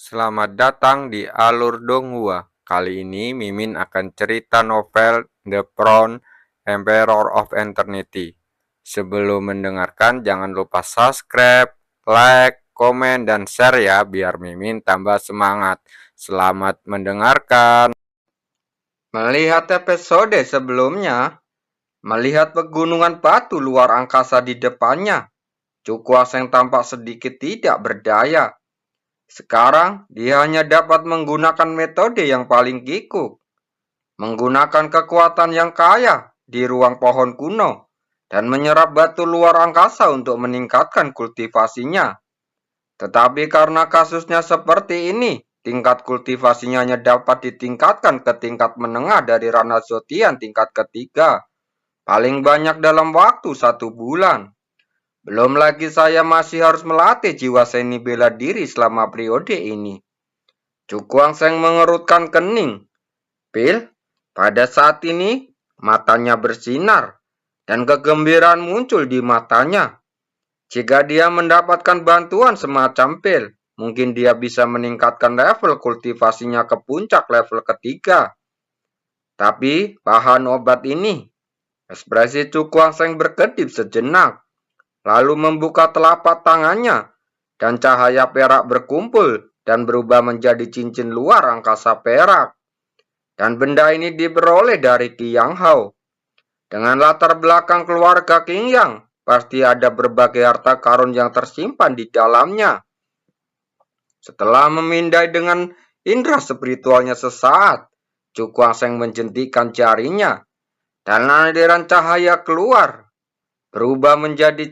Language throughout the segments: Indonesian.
Selamat datang di Alur Donghua. Kali ini Mimin akan cerita novel The Crown, Emperor of Eternity. Sebelum mendengarkan, jangan lupa subscribe, like, komen, dan share ya, biar Mimin tambah semangat. Selamat mendengarkan. Melihat episode sebelumnya, melihat pegunungan batu luar angkasa di depannya, Cukwaseng tampak sedikit tidak berdaya. Sekarang, dia hanya dapat menggunakan metode yang paling kikuk, menggunakan kekuatan yang kaya di ruang pohon kuno, dan menyerap batu luar angkasa untuk meningkatkan kultivasinya. Tetapi karena kasusnya seperti ini, tingkat kultivasinya hanya dapat ditingkatkan ke tingkat menengah dari ranah Zotian tingkat ketiga, paling banyak dalam waktu 1 bulan. Belum lagi saya masih harus melatih jiwa seni bela diri selama periode ini. Cukwang mengerutkan kening. Phil, pada saat ini matanya bersinar dan kegembiraan muncul di matanya. Jika dia mendapatkan bantuan semacam Phil, mungkin dia bisa meningkatkan level kultivasinya ke puncak level ketiga. Tapi bahan obat ini, ekspresi Cukwang berkedip sejenak, lalu membuka telapak tangannya dan cahaya perak berkumpul dan berubah menjadi cincin luar angkasa perak. Dan benda ini diperoleh dari Qi Yang Hao. Dengan latar belakang keluarga Qing Yang, pasti ada berbagai harta karun yang tersimpan di dalamnya. Setelah memindai dengan indera spiritualnya sesaat, Cukwang menjentikan jarinya, dan aliran cahaya keluar, berubah menjadi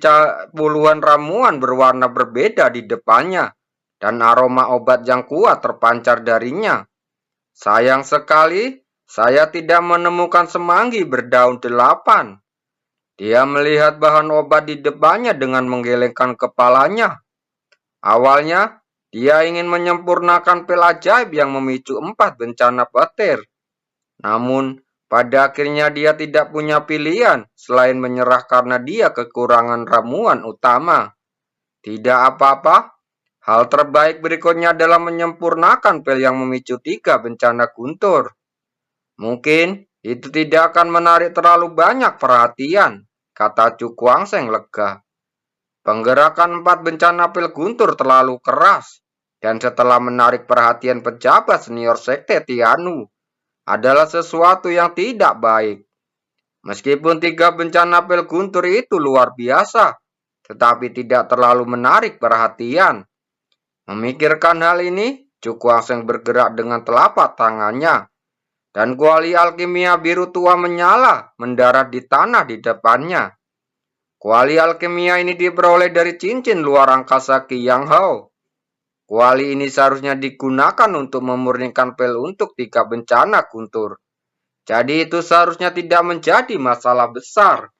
puluhan ramuan berwarna berbeda di depannya, dan aroma obat yang kuat terpancar darinya. Sayang sekali, saya tidak menemukan semanggi berdaun 8. Dia melihat bahan obat di depannya dengan menggelengkan kepalanya. Awalnya, dia ingin menyempurnakan pil ajaib yang memicu 4 bencana petir. Namun, pada akhirnya dia tidak punya pilihan selain menyerah karena dia kekurangan ramuan utama. Tidak apa-apa, hal terbaik berikutnya adalah menyempurnakan pil yang memicu 3 bencana guntur. Mungkin itu tidak akan menarik terlalu banyak perhatian, kata Cukwang lega. Penggerakan 4 bencana pil guntur terlalu keras, dan setelah menarik perhatian pejabat senior sekte Tianu, adalah sesuatu yang tidak baik. Meskipun 3 bencana pil guntur itu luar biasa, tetapi tidak terlalu menarik perhatian. Memikirkan hal ini, Cukwang bergerak dengan telapak tangannya, dan kuali alkimia biru tua menyala mendarat di tanah di depannya. Kuali alkimia ini diperoleh dari cincin luar angkasa Qi Yang Hao. Kuali ini seharusnya digunakan untuk memurnikan pil untuk 3 bencana guntur. Jadi itu seharusnya tidak menjadi masalah besar.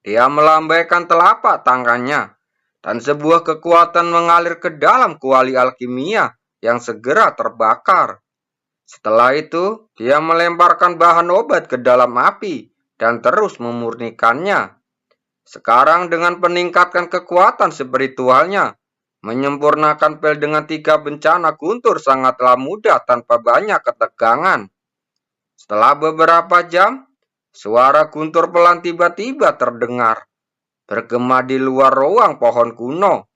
Dia melambaikan telapak tangannya, dan sebuah kekuatan mengalir ke dalam kuali alkimia yang segera terbakar. Setelah itu, dia melemparkan bahan obat ke dalam api dan terus memurnikannya. Sekarang dengan meningkatkan kekuatan spiritualnya, menyempurnakan pil dengan 3 bencana guntur sangatlah mudah tanpa banyak ketegangan. Setelah beberapa jam, suara guntur pelan tiba-tiba terdengar, bergema di luar ruang pohon kuno.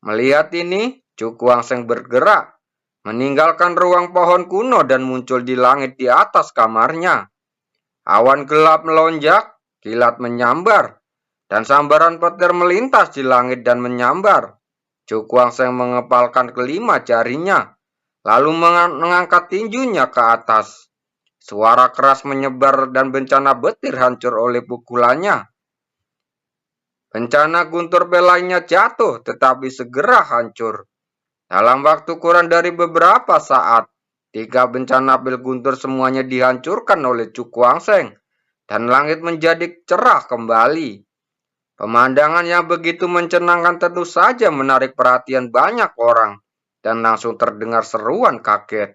Melihat ini, Cukwang bergerak, meninggalkan ruang pohon kuno dan muncul di langit di atas kamarnya. Awan gelap melonjak, kilat menyambar, dan sambaran petir melintas di langit dan menyambar. Cukwang mengepalkan kelima jarinya, lalu mengangkat tinjunya ke atas. Suara keras menyebar dan bencana petir hancur oleh pukulannya. Bencana guntur lainnya jatuh, tetapi segera hancur. Dalam waktu kurang dari beberapa saat, 3 bencana pil guntur semuanya dihancurkan oleh Cukwang dan langit menjadi cerah kembali. Pemandangan yang begitu mencenangkan tentu saja menarik perhatian banyak orang, dan langsung terdengar seruan kaget.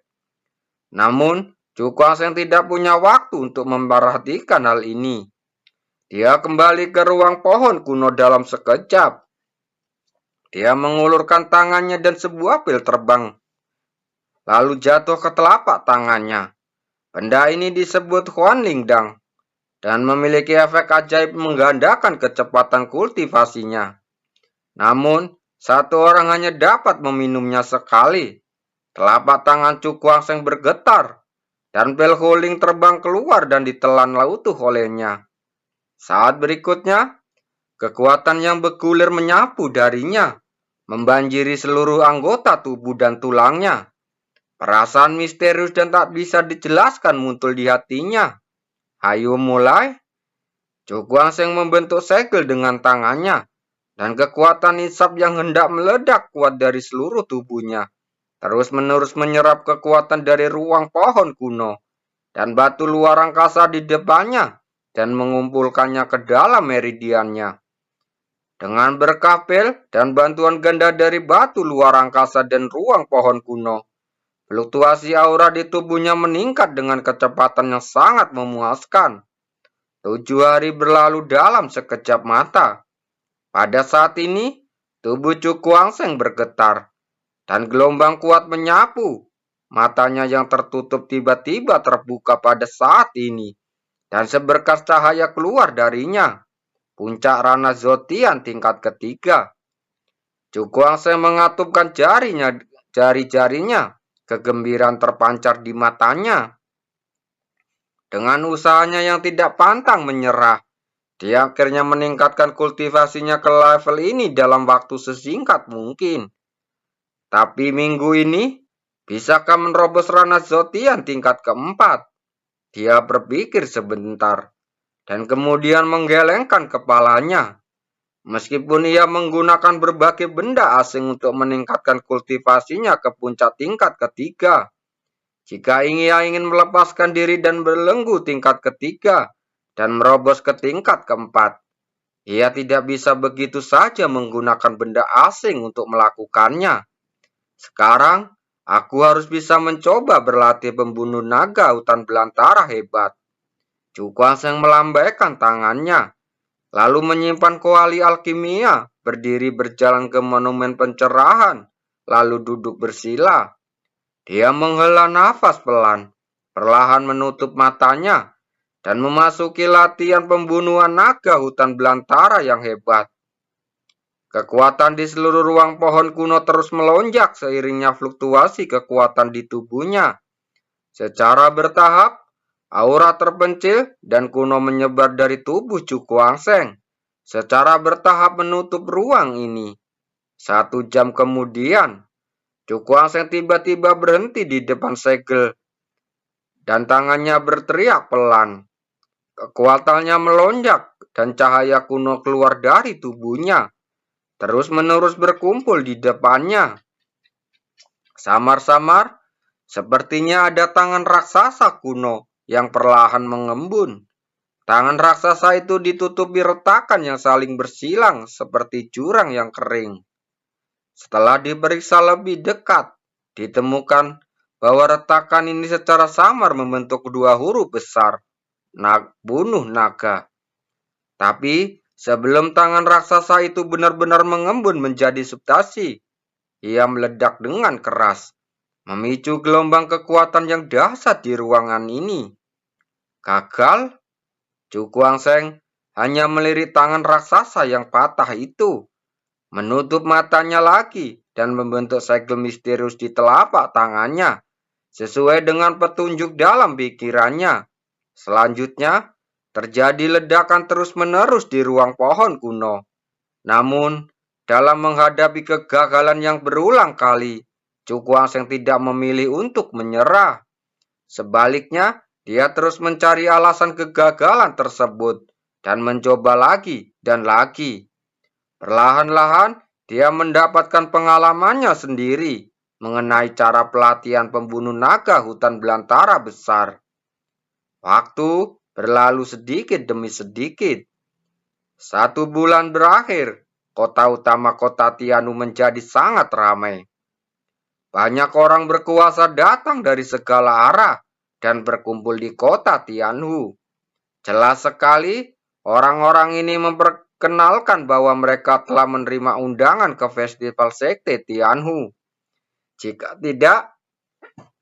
Namun, Cukwang tidak punya waktu untuk memperhatikan hal ini. Dia kembali ke ruang pohon kuno dalam sekejap. Dia mengulurkan tangannya dan sebuah pil terbang, lalu jatuh ke telapak tangannya. Benda ini disebut Huan Lingdang dan memiliki efek ajaib menggandakan kecepatan kultivasinya. Namun, satu orang hanya dapat meminumnya sekali. Telapak tangan Cu Kuangseng bergetar, dan pil Huling terbang keluar dan ditelan utuh olehnya. Saat berikutnya, kekuatan yang bergulir menyapu darinya, membanjiri seluruh anggota tubuh dan tulangnya. Perasaan misterius dan tak bisa dijelaskan muncul di hatinya. Ayo mulai. Cu Kuangseng membentuk segel dengan tangannya, dan kekuatan hisap yang hendak meledak kuat dari seluruh tubuhnya. Terus-menerus menyerap kekuatan dari ruang pohon kuno dan batu luar angkasa di depannya dan mengumpulkannya ke dalam meridiannya. Dengan berkah pil dan bantuan ganda dari batu luar angkasa dan ruang pohon kuno, fluktuasi aura di tubuhnya meningkat dengan kecepatan yang sangat memuaskan. 7 hari berlalu dalam sekejap mata. Pada saat ini, tubuh Cu Kuangseng bergetar, dan gelombang kuat menyapu. Matanya yang tertutup tiba-tiba terbuka pada saat ini, dan seberkas cahaya keluar darinya. Puncak Rana Zotian tingkat ketiga. Cu Kuangseng mengatupkan jari-jarinya. Kegembiraan terpancar di matanya. Dengan usahanya yang tidak pantang menyerah, dia akhirnya meningkatkan kultivasinya ke level ini dalam waktu sesingkat mungkin. Tapi minggu ini, bisakah menerobos Rana Zotian tingkat keempat? Dia berpikir sebentar, dan kemudian menggelengkan kepalanya. Meskipun ia menggunakan berbagai benda asing untuk meningkatkan kultivasinya ke puncak tingkat ketiga, jika ia ingin melepaskan diri dan berlenggu tingkat ketiga dan merobos ke tingkat keempat, ia tidak bisa begitu saja menggunakan benda asing untuk melakukannya. Sekarang, aku harus bisa mencoba berlatih pembunuh naga hutan belantara hebat. Cu Kuangseng melambaikan tangannya, lalu menyimpan kuali alkimia, berdiri berjalan ke monumen pencerahan, lalu duduk bersila. Dia menghela nafas pelan, perlahan menutup matanya, dan memasuki latihan pembunuhan naga hutan belantara yang hebat. Kekuatan di seluruh ruang pohon kuno terus melonjak seiringnya fluktuasi kekuatan di tubuhnya. Secara bertahap, aura terpencil dan kuno menyebar dari tubuh Cu Kuangseng. Secara bertahap menutup ruang ini. 1 jam kemudian, Cu Kuangseng tiba-tiba berhenti di depan segel dan tangannya berteriak pelan. Kekuatannya melonjak dan cahaya kuno keluar dari tubuhnya, terus-menerus berkumpul di depannya. Samar-samar, sepertinya ada tangan raksasa kuno yang perlahan mengembun. Tangan raksasa itu ditutupi retakan yang saling bersilang seperti jurang yang kering. Setelah diperiksa lebih dekat, ditemukan bahwa retakan ini secara samar membentuk 2 huruf besar, bunuh naga. Tapi sebelum tangan raksasa itu benar-benar mengembun menjadi substasi, ia meledak dengan keras, memicu gelombang kekuatan yang dahsyat di ruangan ini. Gagal, Cu Kuangseng hanya melirik tangan raksasa yang patah itu, menutup matanya lagi dan membentuk segel misterius di telapak tangannya, sesuai dengan petunjuk dalam pikirannya. Selanjutnya, terjadi ledakan terus-menerus di ruang pohon kuno. Namun, dalam menghadapi kegagalan yang berulang kali, Cu Kuangseng tidak memilih untuk menyerah. Sebaliknya, dia terus mencari alasan kegagalan tersebut dan mencoba lagi dan lagi. Perlahan-lahan, dia mendapatkan pengalamannya sendiri mengenai cara pelatihan pembunuh naga hutan belantara besar. Waktu berlalu sedikit demi sedikit. 1 bulan berakhir, kota utama kota Tianhu menjadi sangat ramai. Banyak orang berkuasa datang dari segala arah dan berkumpul di kota Tianhu. Jelas sekali, orang-orang ini kenalkan bahwa mereka telah menerima undangan ke festival sekte Tianhu. Jika tidak,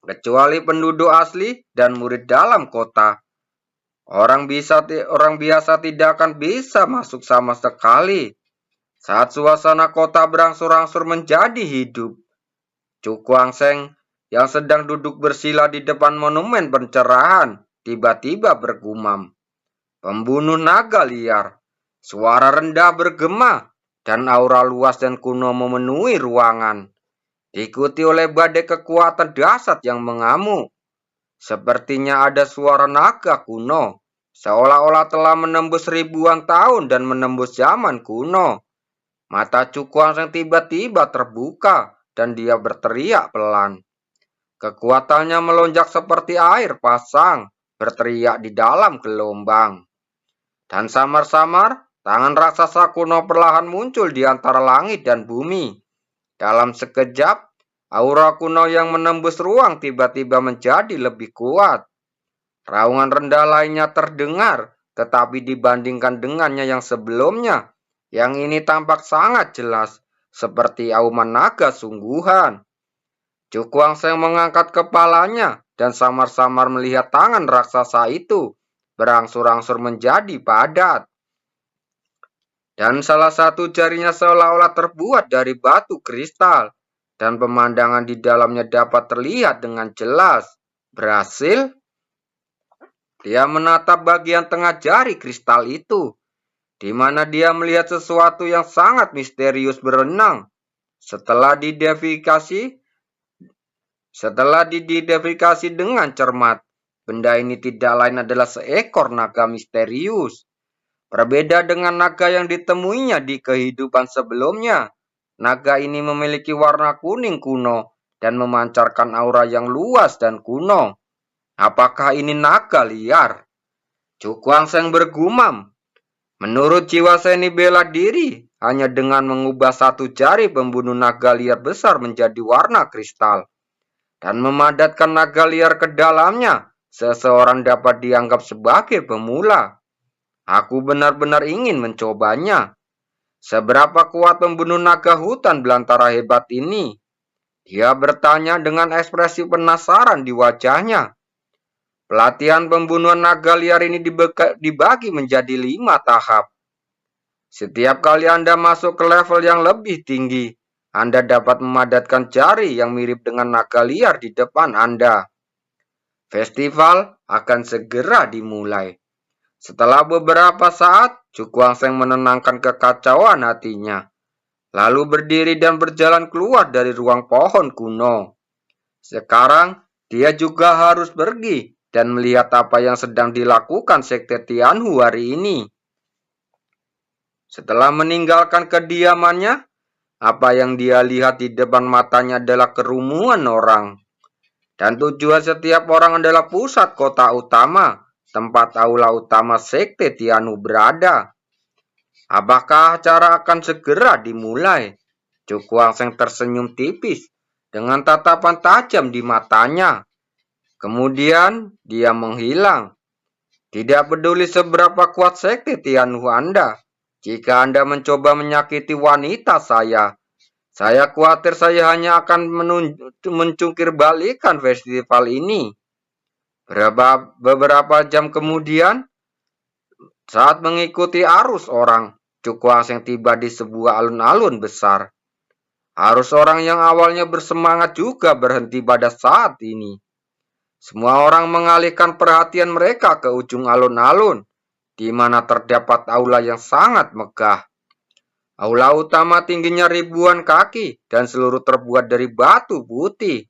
kecuali penduduk asli dan murid dalam kota, orang biasa tidak akan bisa masuk sama sekali. Saat suasana kota berangsur-angsur menjadi hidup, Chu Guangsheng yang sedang duduk bersila di depan monumen pencerahan tiba-tiba bergumam, "Pembunuh naga liar." Suara rendah bergema dan aura luas dan kuno memenuhi ruangan, diikuti oleh badai kekuatan dahsyat yang mengamuk. Sepertinya ada suara naga kuno, seolah-olah telah menembus ribuan tahun dan menembus zaman kuno. Mata Chu Guangsheng tiba-tiba terbuka dan dia berteriak pelan. Kekuatannya melonjak seperti air pasang, berteriak di dalam gelombang. Dan samar-samar, tangan raksasa kuno perlahan muncul di antara langit dan bumi. Dalam sekejap, aura kuno yang menembus ruang tiba-tiba menjadi lebih kuat. Raungan rendah lainnya terdengar, tetapi dibandingkan dengannya yang sebelumnya, yang ini tampak sangat jelas, seperti auman naga sungguhan. Chu Guangsheng mengangkat kepalanya dan samar-samar melihat tangan raksasa itu berangsur-angsur menjadi padat. Dan salah satu jarinya seolah-olah terbuat dari batu kristal, dan pemandangan di dalamnya dapat terlihat dengan jelas. Berhasil? Dia menatap bagian tengah jari kristal itu, di mana dia melihat sesuatu yang sangat misterius berenang. Setelah diidentifikasi dengan cermat, benda ini tidak lain adalah seekor naga misterius. Berbeda dengan naga yang ditemuinya di kehidupan sebelumnya, naga ini memiliki warna kuning kuno dan memancarkan aura yang luas dan kuno. Apakah ini naga liar? Chu Guangsheng bergumam. Menurut jiwa seni bela diri, hanya dengan mengubah satu jari pembunuh naga liar besar menjadi warna kristal dan memadatkan naga liar ke dalamnya, seseorang dapat dianggap sebagai pemula. Aku benar-benar ingin mencobanya. Seberapa kuat pembunuh naga hutan belantara hebat ini? Dia bertanya dengan ekspresi penasaran di wajahnya. Pelatihan pembunuhan naga liar ini dibagi menjadi 5 tahap. Setiap kali Anda masuk ke level yang lebih tinggi, Anda dapat memadatkan jari yang mirip dengan naga liar di depan Anda. Festival akan segera dimulai. Setelah beberapa saat, Chu Guangsheng menenangkan kekacauan hatinya, lalu berdiri dan berjalan keluar dari ruang pohon kuno. Sekarang, dia juga harus pergi dan melihat apa yang sedang dilakukan Sekte Tianhu hari ini. Setelah meninggalkan kediamannya, apa yang dia lihat di depan matanya adalah kerumunan orang. Dan tujuan setiap orang adalah pusat kota utama, tempat aula utama Sekte Tianhu berada. Apakah acara akan segera dimulai? Chu Guangsheng tersenyum tipis dengan tatapan tajam di matanya. Kemudian dia menghilang. Tidak peduli seberapa kuat sekte Tianhu Anda, jika Anda mencoba menyakiti wanita saya khawatir saya hanya akan mencungkir balikan festival ini. Beberapa jam kemudian, saat mengikuti arus orang, Chu Guangsheng tiba di sebuah alun-alun besar. Arus orang yang awalnya bersemangat juga berhenti pada saat ini. Semua orang mengalihkan perhatian mereka ke ujung alun-alun, di mana terdapat aula yang sangat megah. Aula utama tingginya ribuan kaki dan seluruh terbuat dari batu putih.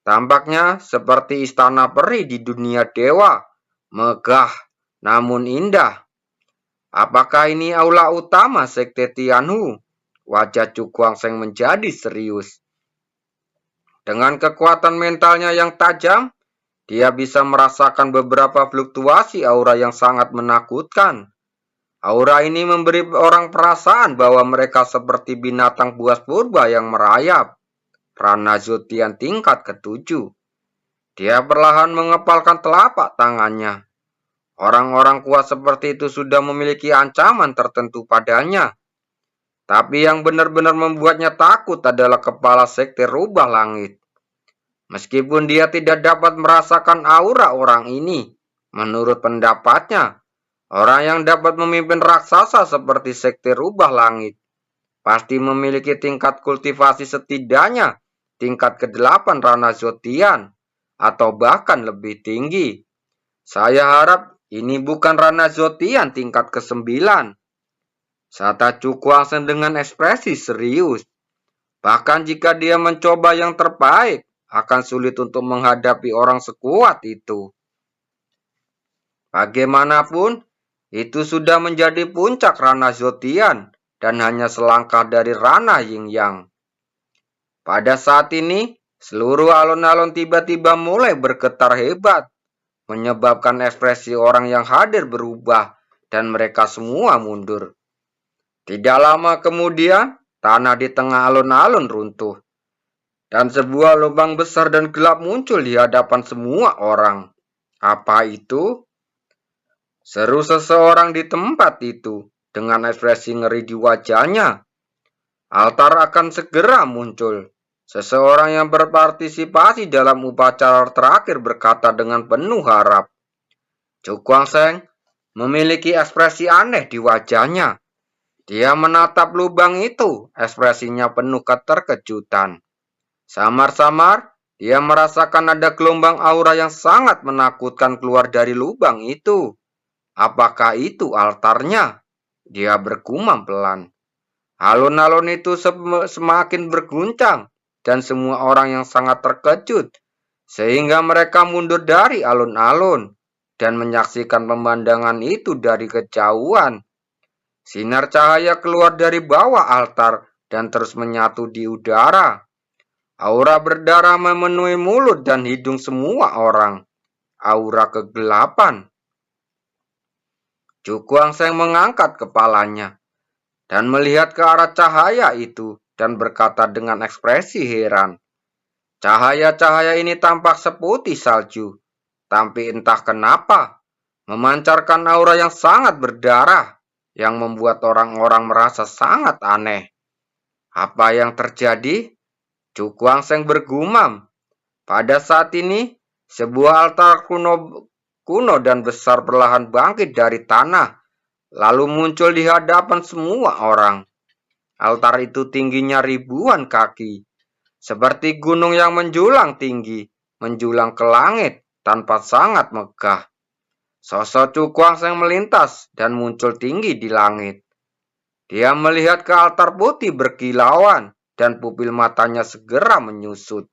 Tampaknya seperti istana peri di dunia dewa, megah namun indah. Apakah ini aula utama Sekte Tianhu? Wajah Chu Guangsheng menjadi serius. Dengan kekuatan mentalnya yang tajam, dia bisa merasakan beberapa fluktuasi aura yang sangat menakutkan. Aura ini memberi orang perasaan bahwa mereka seperti binatang buas purba yang merayap. Rana Zutian tingkat ke-7. Dia perlahan mengepalkan telapak tangannya. Orang-orang kuat seperti itu sudah memiliki ancaman tertentu padanya. Tapi yang benar-benar membuatnya takut adalah kepala sekte rubah langit. Meskipun dia tidak dapat merasakan aura orang ini, menurut pendapatnya, orang yang dapat memimpin raksasa seperti sekte rubah langit pasti memiliki tingkat kultivasi setidaknya tingkat ke-8 Rana Zotian atau bahkan lebih tinggi. Saya harap ini bukan Rana Zotian tingkat ke-9. Sata Cukwangsen dengan ekspresi serius. Bahkan jika dia mencoba yang terbaik, akan sulit untuk menghadapi orang sekuat itu. Bagaimanapun, itu sudah menjadi puncak Rana Zotian dan hanya selangkah dari Rana Yin Yang. Pada saat ini, seluruh alun-alun tiba-tiba mulai bergetar hebat, menyebabkan ekspresi orang yang hadir berubah dan mereka semua mundur. Tidak lama kemudian, tanah di tengah alun-alun runtuh, dan sebuah lubang besar dan gelap muncul di hadapan semua orang. Apa itu? Seru seseorang di tempat itu dengan ekspresi ngeri di wajahnya. Altar akan segera muncul. Seseorang yang berpartisipasi dalam upacara terakhir berkata dengan penuh harap. Cukwangsen memiliki ekspresi aneh di wajahnya. Dia menatap lubang itu, ekspresinya penuh keterkejutan. Samar-samar, dia merasakan ada gelombang aura yang sangat menakutkan keluar dari lubang itu. Apakah itu altarnya? Dia bergumam pelan. Alun-alun itu semakin berguncang dan semua orang yang sangat terkejut sehingga mereka mundur dari alun-alun dan menyaksikan pemandangan itu dari kejauhan. Sinar cahaya keluar dari bawah altar dan terus menyatu di udara. Aura berdarah memenuhi mulut dan hidung semua orang. Aura kegelapan. Cukwangsen mengangkat kepalanya dan melihat ke arah cahaya itu dan berkata dengan ekspresi heran. Cahaya-cahaya ini tampak seputih salju, tapi entah kenapa memancarkan aura yang sangat berdarah yang membuat orang-orang merasa sangat aneh. Apa yang terjadi? Cukwangsen bergumam. Pada saat ini, sebuah altar kuno dan besar perlahan bangkit dari tanah, lalu muncul di hadapan semua orang. Altar itu tingginya ribuan kaki, seperti gunung yang menjulang tinggi, menjulang ke langit tanpa sangat megah. Sosok Cukwangsen melintas dan muncul tinggi di langit. Dia melihat ke altar putih berkilauan dan pupil matanya segera menyusut.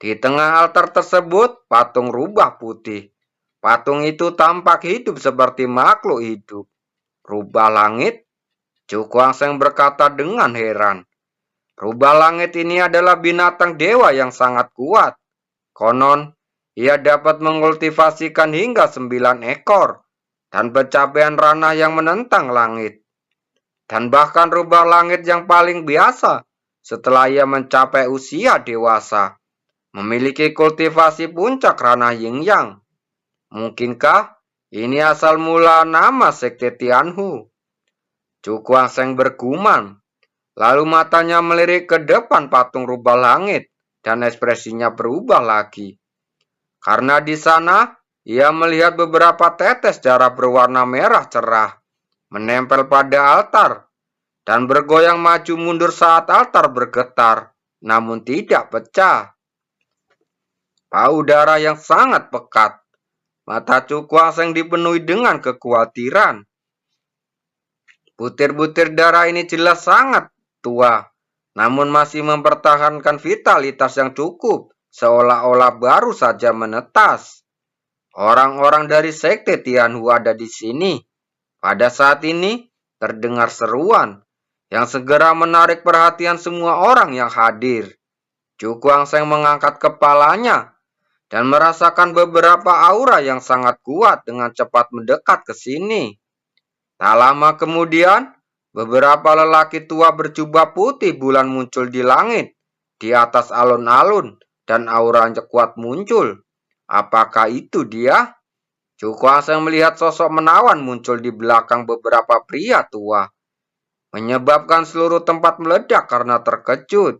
Di tengah altar tersebut, patung rubah putih. Patung itu tampak hidup seperti makhluk hidup. Rubah langit? Cukwangsen berkata dengan heran. Rubah langit ini adalah binatang dewa yang sangat kuat. Konon, ia dapat mengkultivasikan hingga 9 ekor dan pencapaian ranah yang menentang langit. Dan bahkan rubah langit yang paling biasa setelah ia mencapai usia dewasa, memiliki kultivasi puncak ranah Yin Yang. Mungkinkah ini asal mula nama sekte Tianhu? Cukwangsen bergumam, lalu matanya melirik ke depan patung rubah langit dan ekspresinya berubah lagi. Karena di sana ia melihat beberapa tetes darah berwarna merah cerah menempel pada altar dan bergoyang maju mundur saat altar bergetar, namun tidak pecah. Payudara yang sangat pekat. Mata Cukwangsen dipenuhi dengan kekhawatiran. Butir-butir darah ini jelas sangat tua, namun masih mempertahankan vitalitas yang cukup, seolah-olah baru saja menetas. Orang-orang dari sekte Tianhu ada di sini. Pada saat ini, terdengar seruan yang segera menarik perhatian semua orang yang hadir. Cukwangsen mengangkat kepalanya dan merasakan beberapa aura yang sangat kuat dengan cepat mendekat ke sini. Tak lama kemudian, beberapa lelaki tua berjubah putih bulan muncul di langit, di atas alun-alun, dan aura yang kuat muncul. Apakah itu dia? Chu Kuang melihat sosok menawan muncul di belakang beberapa pria tua, menyebabkan seluruh tempat meledak karena terkejut.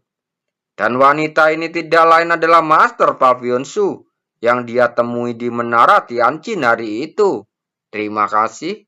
Dan wanita ini tidak lain adalah Master Pavion Su yang dia temui di Menara Tianjin hari itu. Terima kasih.